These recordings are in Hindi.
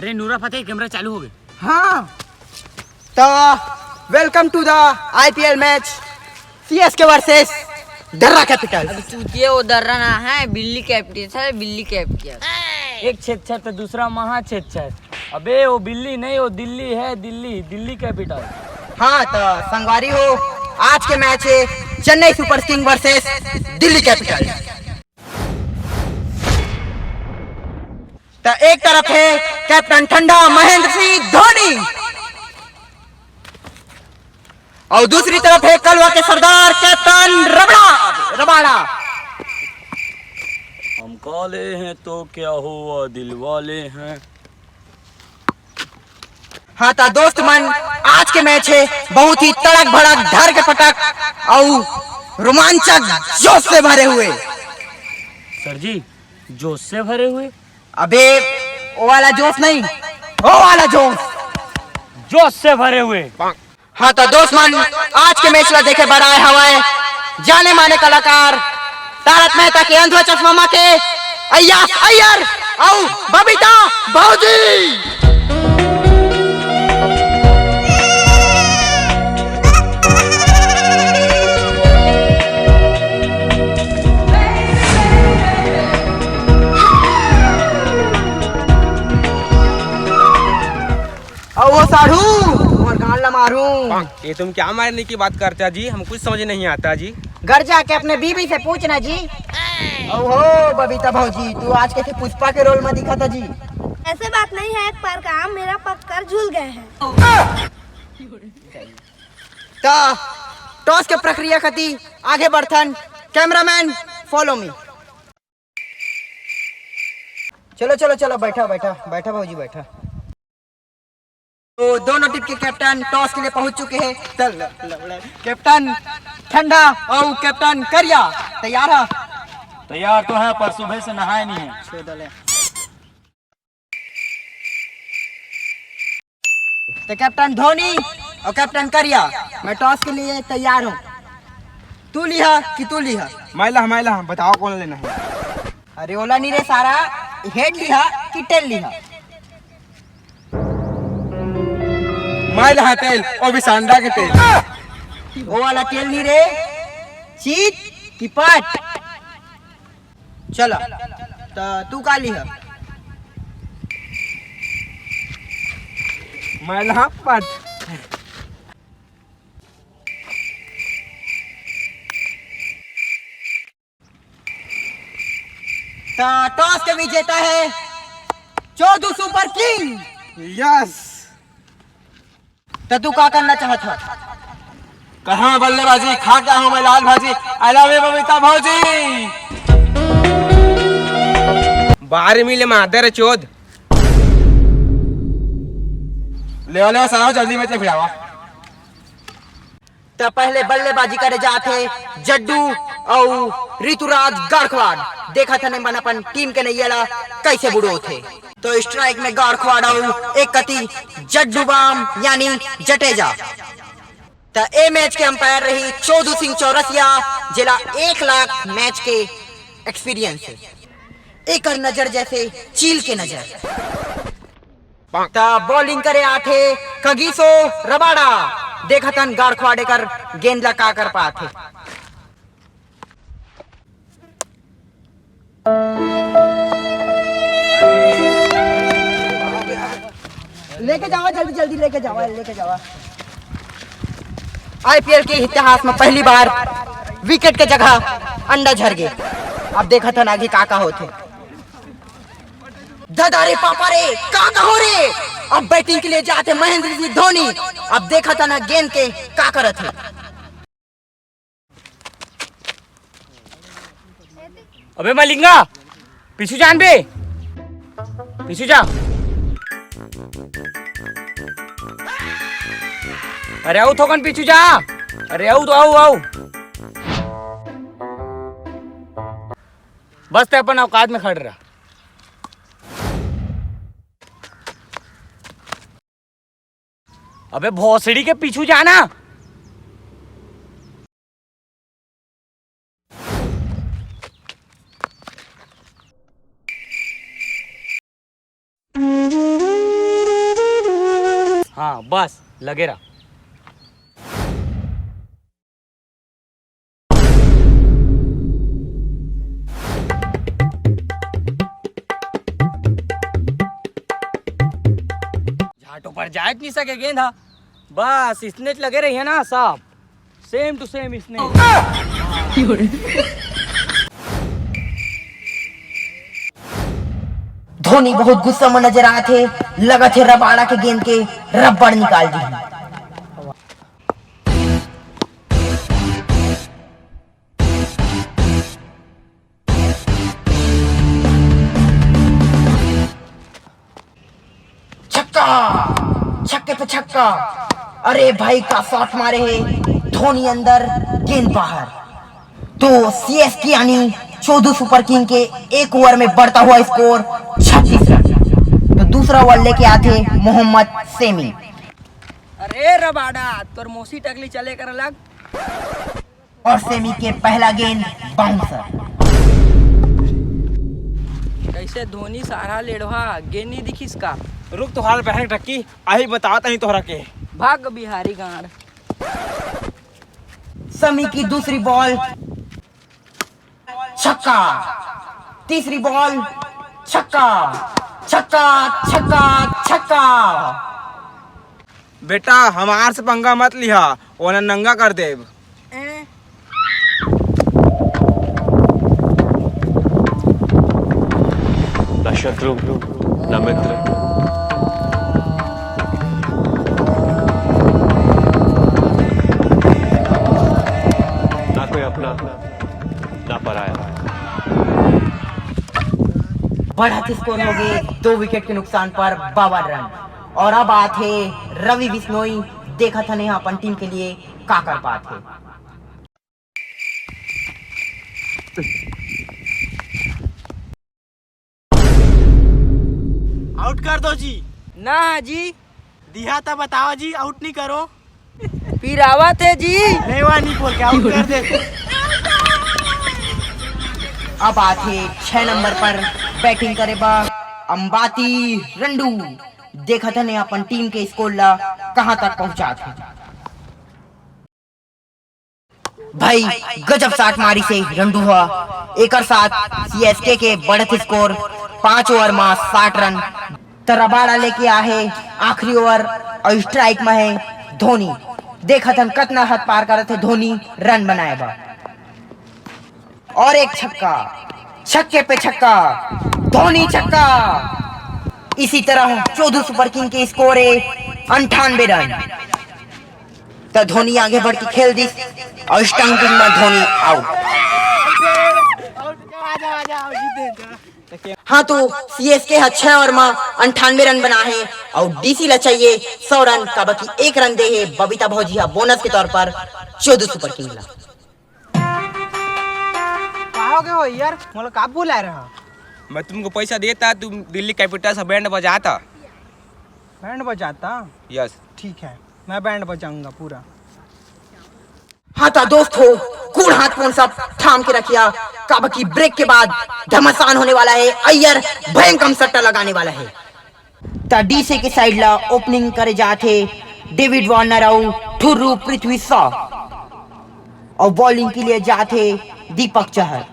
अरे नूरा फतेह कैमरा चालू हो गए। हाँ तो welcome to the IPL match CSK versus दर्रा कैपिटल। अब चूतिए वो दर्रा ना है, बिल्ली कैपिटल है, बिल्ली कैपिटल। एक छेद तो दूसरा महा छेद। अबे वो बिल्ली नहीं, वो दिल्ली है, दिल्ली कैपिटल। हाँ तो संगवारी हो, आज के मैच है Chennai super king versus Delhi capital. तो एक तरफ है कैप्टन ठंडा महेंद्र सिंह धोनी और दूसरी तरफ है कलवा के सरदार कैप्टन रबाड़ा। हम काले हैं तो क्या हुआ, दिल वाले हैं। हाँ तो दोस्त मन, आज के मैच है बहुत ही तड़क भड़क धर के पटक और रोमांचक जोश से भरे हुए। सर जी जोश से भरे हुए? अबे वो वाला जोश नहीं, वो वाला जोश से भरे हुए। हाँ तो दोस्त मन, आज के मैच ला देखे बड़ा आए हवाए जाने माने कलाकार तारक मेहता के अंधा चश्मा के अय्यास अय्यर और बबीता भौजी। वो साढ़ू और गाल ला मारू। ये तुम क्या मारने की बात करते जी? हम कुछ समझ नहीं आता जी। घर जाके अपने बीबी से पूछना जी। ओहो बबीता भौजी, तू आज कैसे पुष्पा के रोल में दिखा था जी? ऐसे बात नहीं है, एक बार का आम मेरा पककर झूल गए हैं। तो टॉस के प्रक्रिया खती आगे बढ़थन। Cameraman follow me. चलो चलो चलो, बैठा बैठा बैठा भौजी बैठा। तो दोनों टीम के कैप्टन टॉस के लिए पहुंच चुके हैं। कैप्टन ठंडा और कैप्टन करिया तैयार है? तैयार तो है पर सुबह से नहाए नहीं है। तो कैप्टन धोनी और कैप्टन करिया, मैं टॉस के लिए तैयार हूँ। तू लिहा कि तू लिहा? मैला बताओ कौन लेना है? अरे ओला नहीं रे सारा, हेड लिहा कि टेल लिहा? मैला है तेल, और भी सांडा के तेल। वो वाला टेल नहीं रे, चीत की पट। चलो तो तू का लिहा? मैला पट। तो टॉस के विजेता है चौधरी सुपर किंग। यस। तो तू क्या करना चाहता? कहाँ बल्लेबाजी खा क्या हूँ मैं लाल भाजी। आई लव यू बबीता भौजी। 12 मिले मादर चोद ले सराओ जल्दी में फिरावा। तो पहले बल्लेबाजी करे जाते जड्डू और ऋतुराज गारखवाड़। देखा था नहीं अपन टीम के नहीं येला कैसे बुढ़ो थे। तो स्ट्राइक में गारखवाड़ और एक कती जड्डू बाम यानी जटेजा। तो ए मैच के अंपायर रही चौधरी सिंह चौरसिया, जिला 1 लाख मैच के एक्सपीरियंस है। एक नजर जैसे चील के नजर। तो बॉलिंग करे आथे कगीसो रबाड़ा। देखा था गारखवाड़े कर गेंद लगा कर पाते। लेके जाओ जल्दी लेके जाओ। आईपीएल के इतिहास में पहली बार विकेट के जगह अंडा झर गए। अब देखा था ना कि काका होते दादारे पापा रे काका हो रे। अब बैटिंग के लिए जाते महेंद्र सिंह धोनी। अब देखा था ना गेंद के का करत है। अबे मलिंगा पीछू जान बे, पीछू जा। अरे आओ थोकन पीछू जा। अरे आओ तो आओ। बस ते अपन औकात में खड़ रहा। अबे भोसड़ी के पीछू जाना। हाँ बस लगे रहा। झाटों पर जाए नहीं सके गेंद, हाँ बस इसने लगे रही है ना साहब, सेम टू सेम इसने। धोनी बहुत गुस्सा में नजर आए थे, लगा थे रबाड़ा के गेंद के रबड़ निकाल दी। छक्का, छक्के पे छक्का। अरे भाई का शॉट मारे है, धोनी अंदर गेंद बाहर। तो सीएसके यानी 14 सुपर किंग के एक ओवर में बढ़ता हुआ स्कोर 36 रन। तो दूसरा ओवर लेके आते मोहम्मद सेमी। अरे रबाड़ा तोर मोसी टकली चले कर अलग। और सेमी के पहला गेंद बाउंसर। कैसे धोनी सारा लेढ़वा गेंद नहीं दिखिस का। रुक तोहार बहन टक्की आई बताता नहीं तोहरा के। भाग बिहारी गाड़। समी की दूसरी बॉल छक्का, तीसरी बॉल छक्का, छक्का छक्का छक्का। बेटा हमार से पंगा मत लिहा, ओना नंगा कर देव। न शत्रु न मित्र, ना कोई अपना ना पराया। बढ़त स्कोर हो गए 2 विकेट के नुकसान पर 52 रन। और अब आते रवि बिश्नोई, देखा था नहीं अपन टीम के लिए का कर पाते। आउट कर दो जी। ना जी दिया था बताओ जी, आउट नहीं करो। फिर आवा थे जी। नहीं वहाँ नहीं बोल के आउट कर दे। अब आते 6 नंबर पर बैटिंग करे बा अंबाती रंडू। देखा था नहीं अपन टीम के स्कोर ला कहां तक पहुंचा थे। भाई गजब शॉट मारी से रंडू हुआ। एक साथ सीएसके के बढ़त स्कोर 5 ओवर में 60 रन। तरबाड़ा लेके आए आखिरी ओवर और स्ट्राइक में है धोनी। देखा था कितना हद पार कर थे धोनी, रन बनाए बा। और एक छक्का, छक्के पे छक्का, धोनी छक्का। इसी तरह 14 सुपर किंग के स्कोर है 98 रन। तो धोनी आगे बढ़ के खेल दी और स्टंपिंग में धोनी आउट। हाँ तो सीएसके 6 ओवर में 98 रन बना है और डीसी ला चाहिए 100 रन का, बाकी 1 रन दे है बबीता भौजिया बोनस के तौर पर 14 सुपर किंग ला। कहोगे हो यार, मतलब कब बुला रहा। मैं तुमको पैसा देता, तुम दिल्ली कैपिटल से बैंड बजाता। बैंड बजाता? यस ठीक है, मैं बैंड बजाऊंगा पूरा। हाँ तो दोस्त हो, कूड़ हाथ फोन सब थाम के रखिया। काबा की ब्रेक के बाद घमासान होने वाला है। अय्यर भयंकर सट्टा लगाने वाला है। ता डीसी के साइड ला ओपनिंग करे जाते डेविड वार्नर और ठुर्रू पृथ्वी शॉ। और बॉलिंग के लिए जाते दीपक चहर।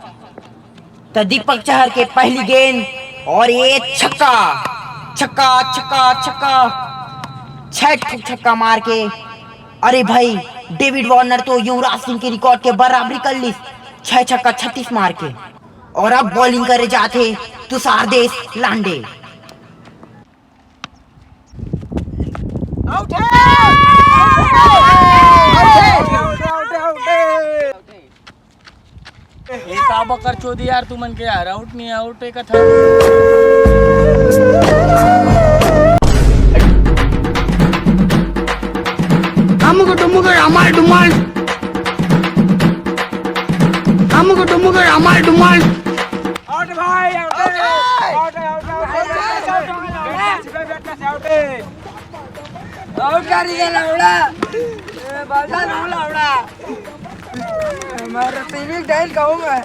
तो दीपक चहर के पहली गेंद और ये छक्का, छक्का छक्का छक्का, 6 छक्का मार के। अरे भाई डेविड वार्नर तो युवराज सिंह के रिकॉर्ड के बराबरी कर ली 6 छक्का 36 मार के। और अब बॉलिंग करे जाते तुषार देश लांडे। का बकर चोदी यार, तू मन के यार आउट नहीं आउट एक था। हमको तुमको हमार डुमाल, हमको तुमको हमार डुमाल। आउट भाई, आउट आउट आउट कर दिया लाउड़ा। बाजा नो लाउड़ा। हमारा टीवी डायल कहूंगा।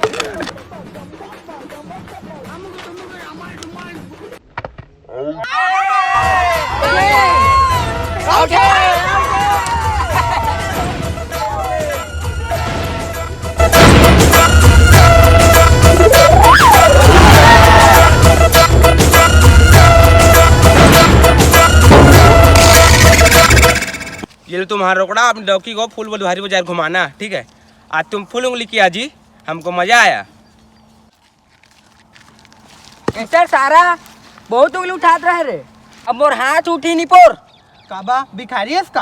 ये लो तुम्हारा रोकड़ा अपनी डॉकी को फूल बुधवारी बाजार घुमाना, ठीक है। आज तुम फुल उंगली किया जी, हमको मजा आया। सर सारा बहुत उंगली उठात रहे रे, अब मोर हाथ उठी नहीं पोर। काबा भिखारी है इसका?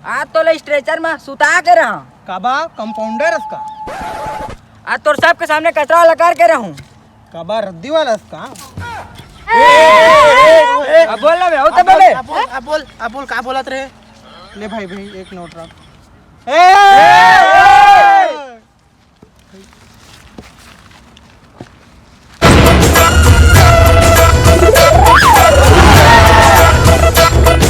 आज तो ले स्ट्रेचर में सुता के रहा, काबा कंपाउंडर इसका? आज तोर सबके सामने कचरा लगा के रहूं। काबा रद्दी वाला इसका? अब बोल ना बे, हो तो बोले। आप बोल का बोलत रहे? ले भाई एक नोट रख।